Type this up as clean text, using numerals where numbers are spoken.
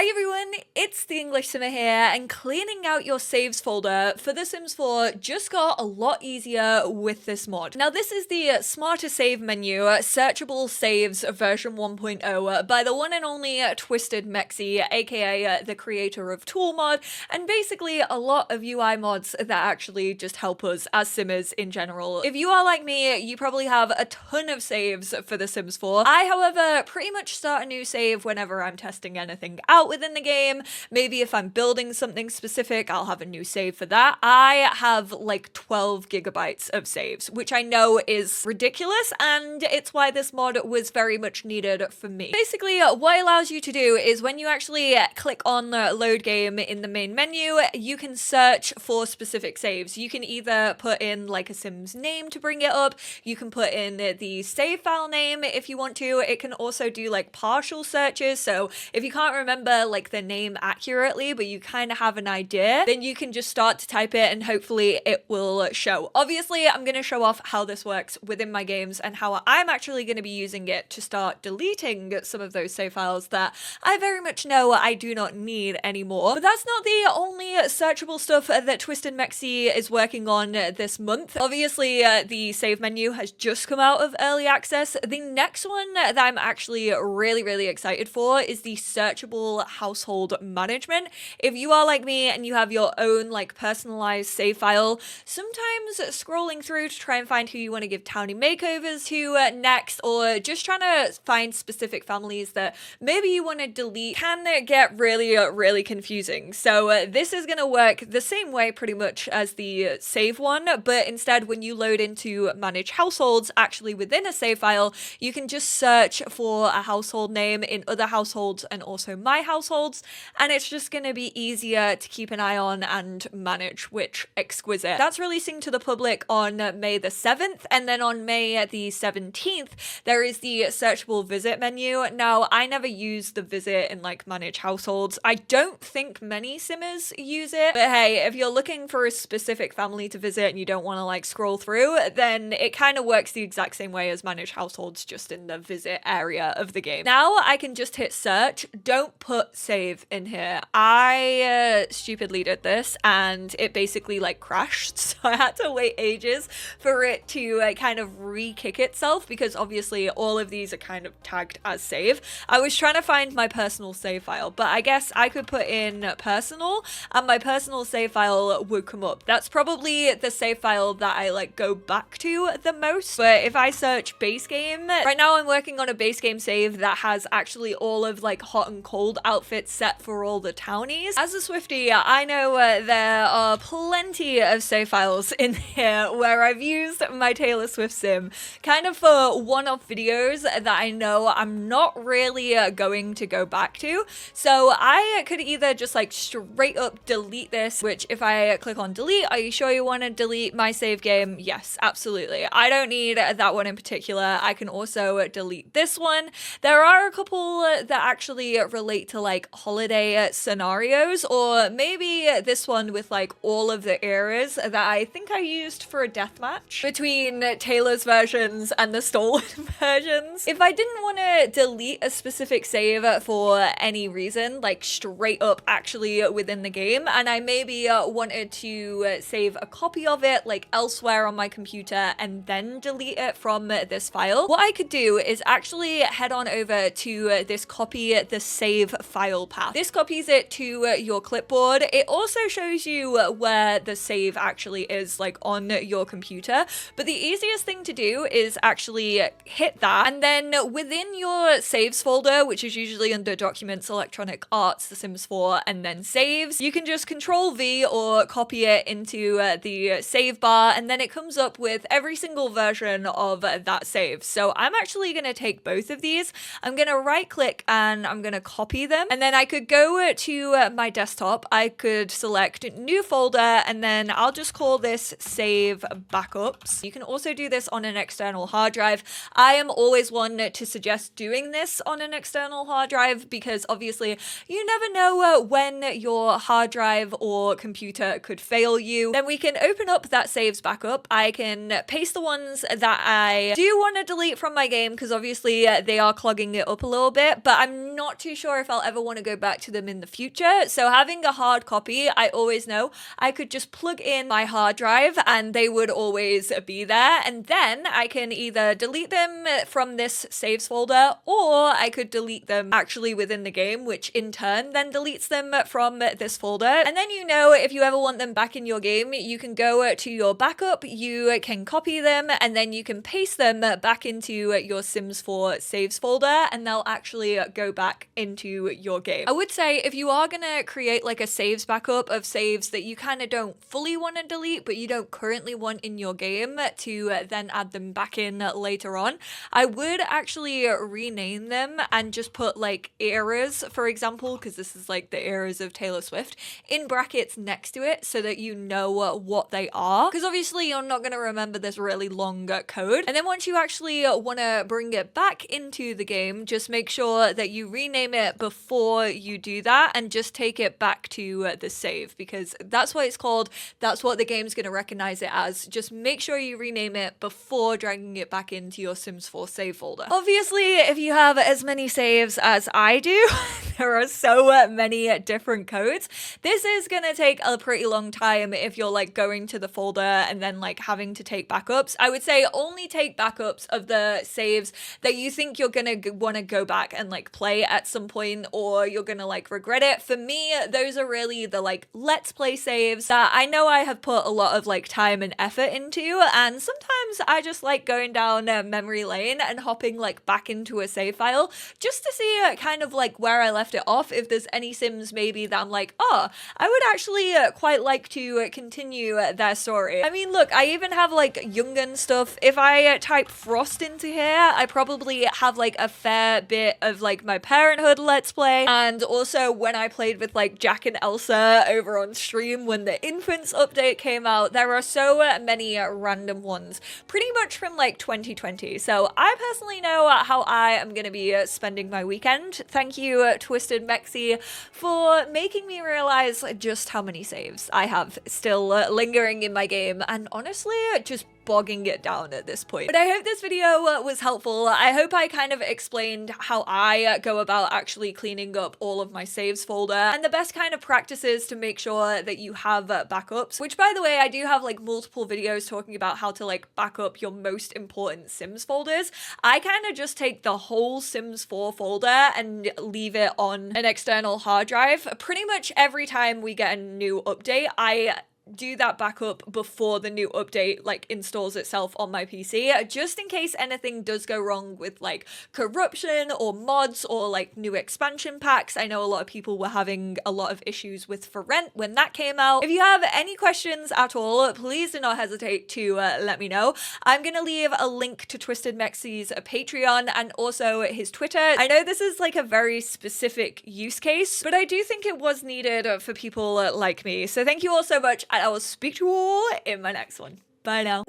Hi everyone, it's the EnglishSimmer here, and cleaning out your saves folder for The Sims 4 just got a lot easier with this mod. Now this is the Smarter Save menu, Searchable Saves version 1.0 by the one and only twistedmexi, aka the creator of Tool Mod, and basically a lot of UI mods that actually just help us as Simmers in general. If you are like me, you probably have a ton of saves for The Sims 4. I, however, pretty much start a new save whenever I'm testing anything out within the game. Maybe if I'm building something specific, I'll have a new save for that. I have like 12 gigabytes of saves, which I know is ridiculous, and it's why this mod was very much needed for me. Basically, what it allows you to do is when you actually click on the load game in the main menu, you can search for specific saves. You can either put in like a Sim's name to bring it up, you can put in the save file name if you want to. It can also do like partial searches, so if you can't remember like the name accurately but you kind of have an idea, then you can just start to type it and hopefully it will show. Obviously I'm going to show off how this works within my games and how I'm actually going to be using it to start deleting some of those save files that I very much know I do not need anymore. But that's not the only searchable stuff that twistedmexi is working on this month. Obviously the save menu has just come out of early access. The next one that I'm actually really excited for is the searchable household management. If you are like me and you have your own like personalized save file, sometimes scrolling through to try and find who you want to give townie makeovers to next, or just trying to find specific families that maybe you want to delete, can get really confusing. So this is going to work the same way pretty much as the save one, but instead when you load into manage households actually within a save file, you can just search for a household name in other households and also my households, and it's just going to be easier to keep an eye on and manage, which exquisite. That's releasing to the public on May the 7th, and then on May the 17th there is the searchable visit menu. Now I never use the visit in like manage households. I don't think many simmers use it, but hey, if you're looking for a specific family to visit and you don't want to like scroll through, then it kind of works the exact same way as manage households, just in the visit area of the game. Now I can just hit search. Don't put save in here. I stupidly did this and it basically like crashed, so I had to wait ages for it to kind of re-kick itself, because obviously all of these are kind of tagged as save. I was trying to find my personal save file, but I guess I could put in personal and my personal save file would come up. That's probably the save file that I like go back to the most. But if I search base game, right now I'm working on a base game save that has actually all of like hot and cold outfits set for all the townies. As a Swiftie, I know there are plenty of save files in here where I've used my Taylor Swift sim kind of for one-off videos that I know I'm not really going to go back to. So I could either just like straight up delete this, which if I click on delete, are you sure you want to delete my save game? Yes, absolutely. I don't need that one in particular. I can also delete this one. There are a couple that actually relate to like holiday scenarios, or maybe this one with like all of the eras that I think I used for a deathmatch between Taylor's versions and the stolen versions. If I didn't want to delete a specific save for any reason, like straight up actually within the game, and I maybe wanted to save a copy of it like elsewhere on my computer and then delete it from this file, what I could do is actually head on over to this copy the save file path. This copies it to your clipboard. It also shows you where the save actually is like on your computer, but the easiest thing to do is actually hit that, and then within your saves folder, which is usually under documents, electronic arts, The Sims 4, and then saves, you can just Control V or copy it into the save bar, and then it comes up with every single version of that save. So I'm actually going to take both of these. I'm going to right click and I'm going to copy them, and then I could go to my desktop. I could select new folder, and then I'll just call this save backups. You can also do this on an external hard drive. I am always one to suggest doing this on an external hard drive because obviously you never know when your hard drive or computer could fail you. Then we can open up that saves backup. I can paste the ones that I do want to delete from my game because obviously they are clogging it up a little bit, but I'm not too sure if I'll ever ever want to go back to them in the future. So having a hard copy, I always know I could just plug in my hard drive and they would always be there. And then I can either delete them from this saves folder, or I could delete them actually within the game, which in turn then deletes them from this folder. And then, you know, if you ever want them back in your game, you can go to your backup, you can copy them, and then you can paste them back into your Sims 4 saves folder, and they'll actually go back into your game. I would say if you are gonna create like a saves backup of saves that you kind of don't fully want to delete, but you don't currently want in your game to then add them back in later on, I would actually rename them and just put like eras, for example, because this is like the eras of Taylor Swift, in brackets next to it so that you know what they are, because obviously you're not going to remember this really long code. And then once you actually want to bring it back into the game, just make sure that you rename it before you do that and just take it back to the save, because that's what it's called, that's what the game's going to recognize it as. Just make sure you rename it before dragging it back into your Sims 4 save folder. Obviously, if you have as many saves as I do, there are so many different codes. This is going to take a pretty long time if you're like going to the folder and then like having to take backups. I would say only take backups of the saves that you think you're going to want to go back and like play at some point, or you're going to like regret it. For me, those are really the like let's play saves that I know I have put a lot of like time and effort into, and sometimes I just like going down memory lane and hopping like back into a save file just to see kind of like where I left it off, if there's any Sims maybe that I'm like, oh, I would actually quite like to continue their story. I mean, look, I even have like Jungan stuff. If I type Frost into here, I probably have like a fair bit of like my Parenthood let's play, and also when I played with like Jack and Elsa over on stream when the Infants update came out. There are so many random ones, pretty much from like 2020. So I personally know how I am going to be spending my weekend. Thank you, twistedmexi, for making me realize just how many saves I have still lingering in my game, and honestly, just bogging it down at this point. But I hope this video was helpful. I hope I kind of explained how I go about actually cleaning up all of my saves folder and the best kind of practices to make sure that you have backups, which by the way, I do have like multiple videos talking about how to like back up your most important Sims folders. I kind of just take the whole Sims 4 folder and leave it on an external hard drive. Pretty much every time we get a new update, I do that backup before the new update like installs itself on my PC, just in case anything does go wrong with like corruption or mods or like new expansion packs. I know a lot of people were having a lot of issues with For Rent when that came out. If you have any questions at all, please do not hesitate to let me know. I'm gonna leave a link to twistedmexi's Patreon and also his Twitter. I know this is like a very specific use case, but I do think it was needed for people like me. So thank you all so much, and I will speak to you all in my next one. Bye now.